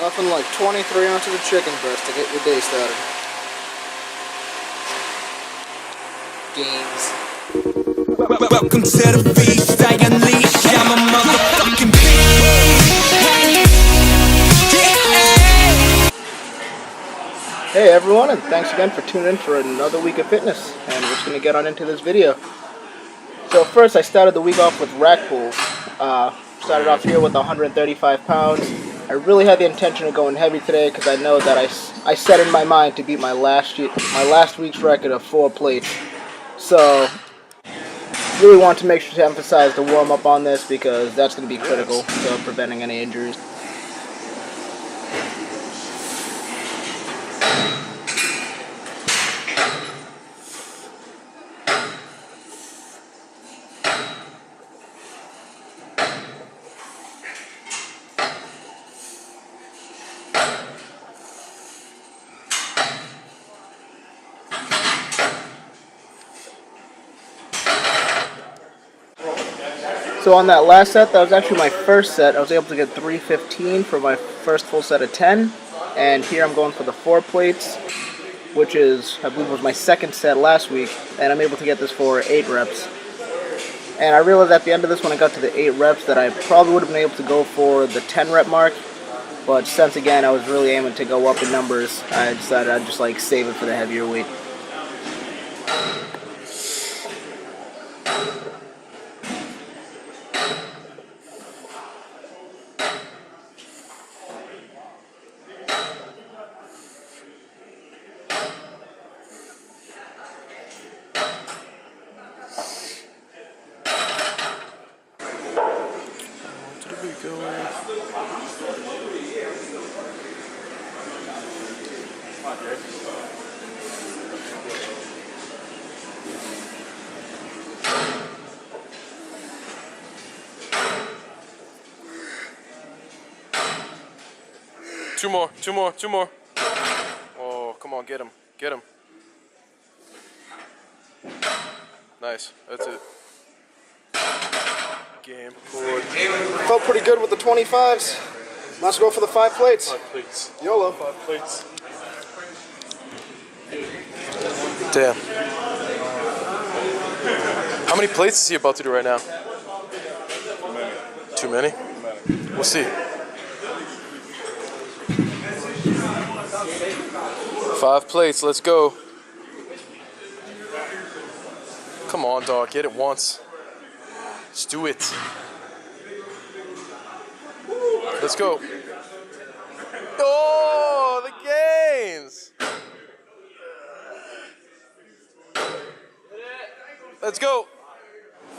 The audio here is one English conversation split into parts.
Nothing like 23 ounces of chicken breast to get your day started. Games. Welcome to the feast, I unleash, I'm a motherfucking beast. Hey everyone, and thanks again for tuning in for another week of fitness, and we're just going to get on into this video. So first I started the week off with rack pulls. Started off here with 135 pounds. I really had the intention of going heavy today because I know that I set in my mind to beat my last week's record of 4 plates. So really want to make sure to emphasize the warm up on this because that's going to be critical to preventing any injuries. So on that last set, that was actually my first set. I was able to get 315 for my first full set of 10. And here I'm going for the 4 plates, which is, I believe, was my second set last week. And I'm able to get this for 8 reps. And I realized at the end of this, when I got to the 8 reps, that I probably would have been able to go for the 10 rep mark. But since, again, I was really aiming to go up in numbers, I decided I'd just save it for the heavier weight. Two more. Oh, come on, get him. Nice, that's it. Game board. Felt pretty good with the 25s. Let's go for the 5 plates. 5 plates. YOLO. 5 plates. Damn. How many plates is he about to do right now? Too many? We'll see. 5 plates, let's go. Come on, dog, get it once. Let's do it. Let's go. Oh, the gains. Let's go.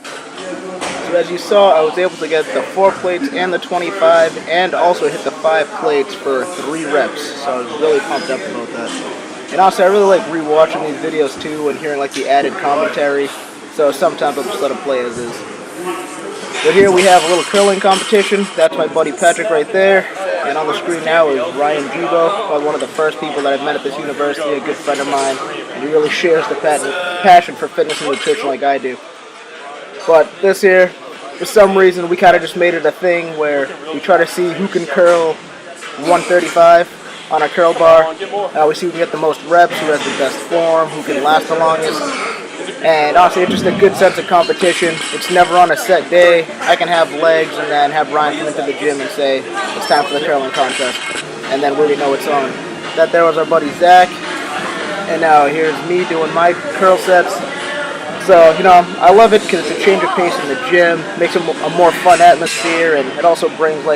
So as you saw, I was able to get the 4 plates and the 25 and also hit the 5 plates for 3 reps. So I was really pumped up about that. And also I really like rewatching these videos too and hearing the added commentary. So sometimes I'll just let them play as is. But here we have a little curling competition. That's my buddy Patrick right there. And on the screen now is Ryan Jubo, probably one of the first people that I've met at this university, a good friend of mine. And he really shares the passion for fitness and nutrition like I do. But this here, for some reason, we kind of just made it a thing where we try to see who can curl 135 on a curl bar. We see who can get the most reps, who has the best form, who can last the longest. And honestly, it's just a good sense of competition. It's never on a set day. I can have legs and then have Ryan come into the gym and say, it's time for the curling contest. And then we already know it's on. That there was our buddy Zach. And now here's me doing my curl sets. So, I love it because it's a change of pace in the gym, makes it a more fun atmosphere, and it also brings a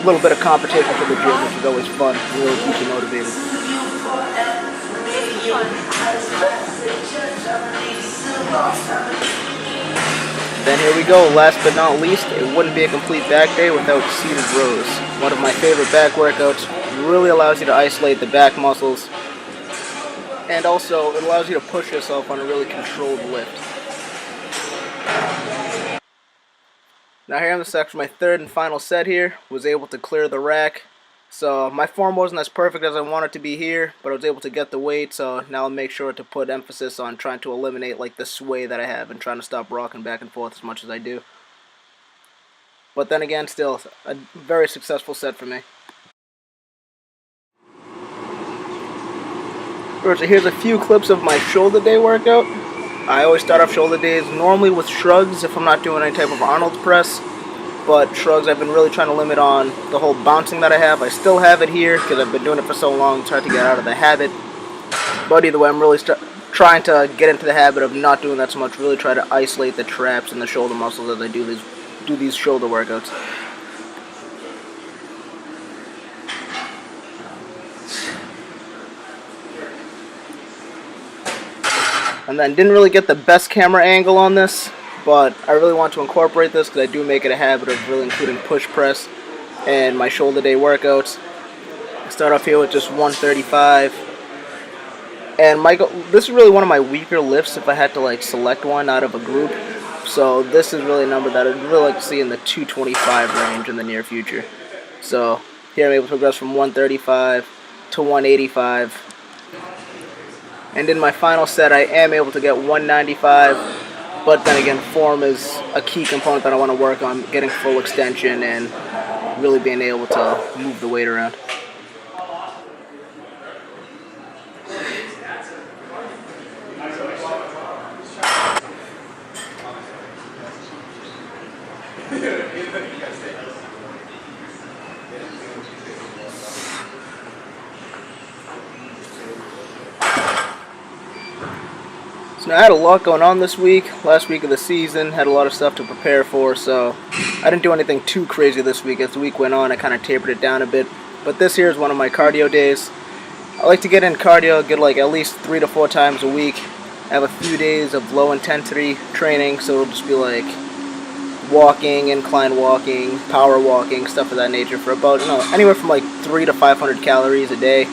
little bit of competition to the gym, which is always fun. It really keeps you motivated. Then here we go, last but not least, it wouldn't be a complete back day without seated rows. One of my favorite back workouts. It really allows you to isolate the back muscles. And also, it allows you to push yourself on a really controlled lift. Now here on the section, my third and final set here, was able to clear the rack. So my form wasn't as perfect as I wanted to be here, but I was able to get the weight, so now I'll make sure to put emphasis on trying to eliminate the sway that I have and trying to stop rocking back and forth as much as I do. But then again, still, a very successful set for me. Here's a few clips of my shoulder day workout. I always start off shoulder days normally with shrugs if I'm not doing any type of Arnold press. But shrugs, I've been really trying to limit on the whole bouncing that I have. I still have it here because I've been doing it for so long. It's hard to get out of the habit. But either way, I'm really trying to get into the habit of not doing that so much. Really try to isolate the traps and the shoulder muscles as I do these shoulder workouts. And then didn't really get the best camera angle on this, but I really want to incorporate this because I do make it a habit of really including push press and my shoulder day workouts. I start off here with just 135. And this is really one of my weaker lifts if I had to like select one out of a group. So this is really a number that I'd really like to see in the 225 range in the near future. So here I'm able to progress from 135 to 185. And in my final set, I am able to get 195, but then again, form is a key component that I want to work on, getting full extension and really being able to move the weight around. So now I had a lot going on this week, last week of the season, had a lot of stuff to prepare for, so I didn't do anything too crazy this week. As the week went on, I kind of tapered it down a bit, but this here is one of my cardio days. I like to get in cardio, get like at least 3 to 4 times a week. I have a few days of low intensity training, so it'll just be like walking, incline walking, power walking, stuff of that nature for about, anywhere from like 300 to 500 calories a day.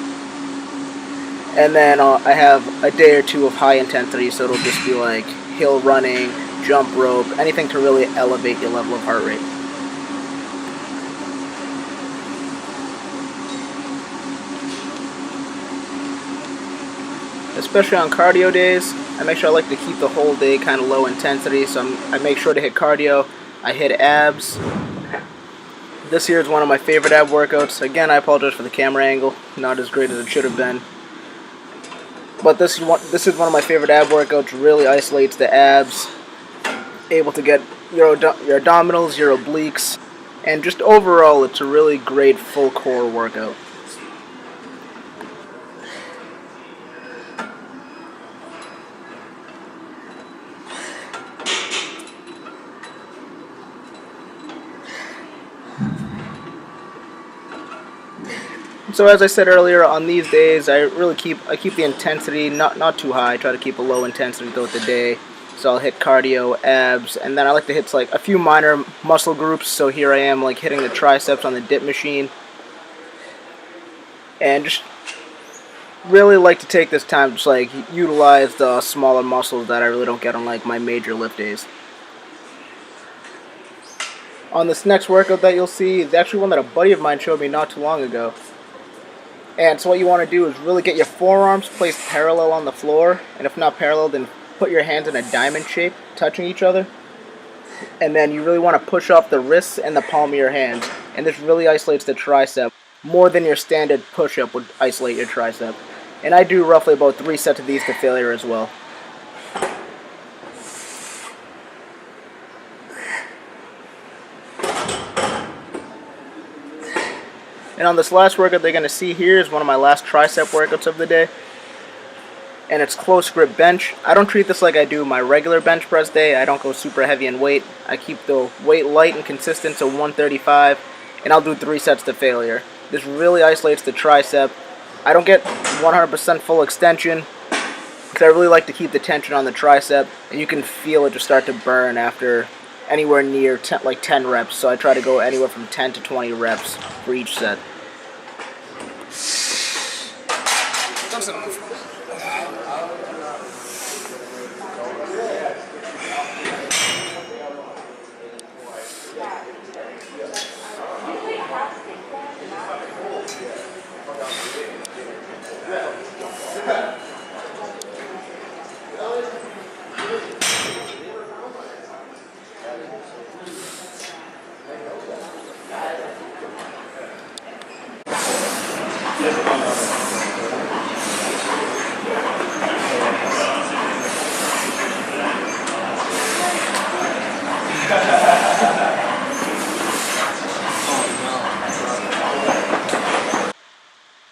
And then I have a day or two of high intensity, so it'll just be like hill running, jump rope, anything to really elevate your level of heart rate. Especially on cardio days, I make sure I like to keep the whole day kind of low intensity, so I make sure to hit cardio, I hit abs. This here is one of my favorite ab workouts. Again, I apologize for the camera angle, not as great as it should have been. But this is one of my favorite ab workouts. Really isolates the abs, able to get your abdominals, your obliques, and just overall, it's a really great full core workout. So as I said earlier, on these days, I keep the intensity not too high. I try to keep a low intensity throughout the day. So I'll hit cardio, abs, and then I like to hit like a few minor muscle groups. So here I am like hitting the triceps on the dip machine. And just really like to take this time to just like utilize the smaller muscles that I really don't get on like my major lift days. On this next workout that you'll see is actually one that a buddy of mine showed me not too long ago. And so what you want to do is really get your forearms placed parallel on the floor, and if not parallel, then put your hands in a diamond shape, touching each other. And then you really want to push off the wrists and the palm of your hands. And this really isolates the tricep more than your standard push-up would isolate your tricep. And I do roughly about 3 sets of these to failure as well. And on this last workout they're going to see here is one of my last tricep workouts of the day. And it's close grip bench. I don't treat this like I do my regular bench press day. I don't go super heavy in weight. I keep the weight light and consistent to 135. And I'll do 3 sets to failure. This really isolates the tricep. I don't get 100% full extension because I really like to keep the tension on the tricep. And you can feel it just start to burn after anywhere near 10 reps. So I try to go anywhere from 10 to 20 reps for each set.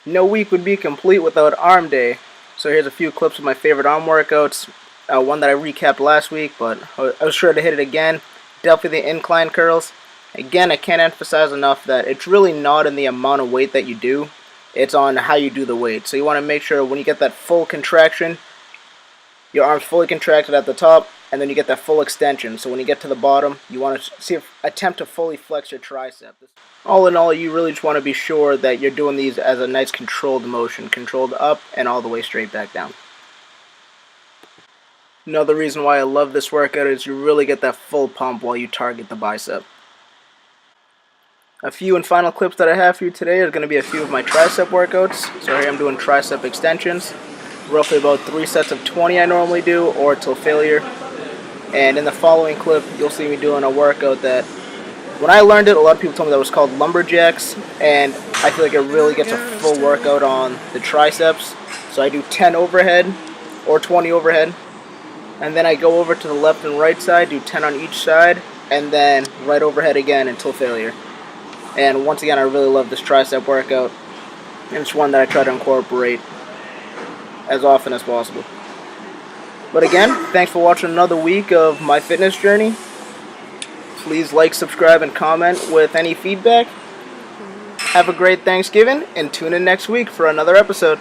No week would be complete without arm day. So here's a few clips of my favorite arm workouts. One that I recapped last week, but I was sure to hit it again. Definitely the incline curls. Again, I can't emphasize enough that it's really not in the amount of weight that you do. It's on how you do the weight. So you want to make sure when you get that full contraction, your arm's fully contracted at the top, and then you get that full extension. So when you get to the bottom, you want to attempt to fully flex your tricep. All in all, you really just want to be sure that you're doing these as a nice controlled motion, controlled up and all the way straight back down. Another reason why I love this workout is you really get that full pump while you target the bicep. A few and final clips that I have for you today are going to be a few of my tricep workouts. So here I'm doing tricep extensions. Roughly about 3 sets of 20 I normally do, or till failure. And in the following clip, you'll see me doing a workout that, when I learned it, a lot of people told me that was called lumberjacks, and I feel like it really gets a full workout on the triceps. So I do 10 overhead, or 20 overhead, and then I go over to the left and right side, do 10 on each side, and then right overhead again until failure. And once again, I really love this tricep workout, and it's one that I try to incorporate as often as possible. But again, thanks for watching another week of my fitness journey. Please like, subscribe, and comment with any feedback. Have a great Thanksgiving, and tune in next week for another episode.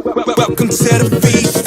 Welcome to the feast.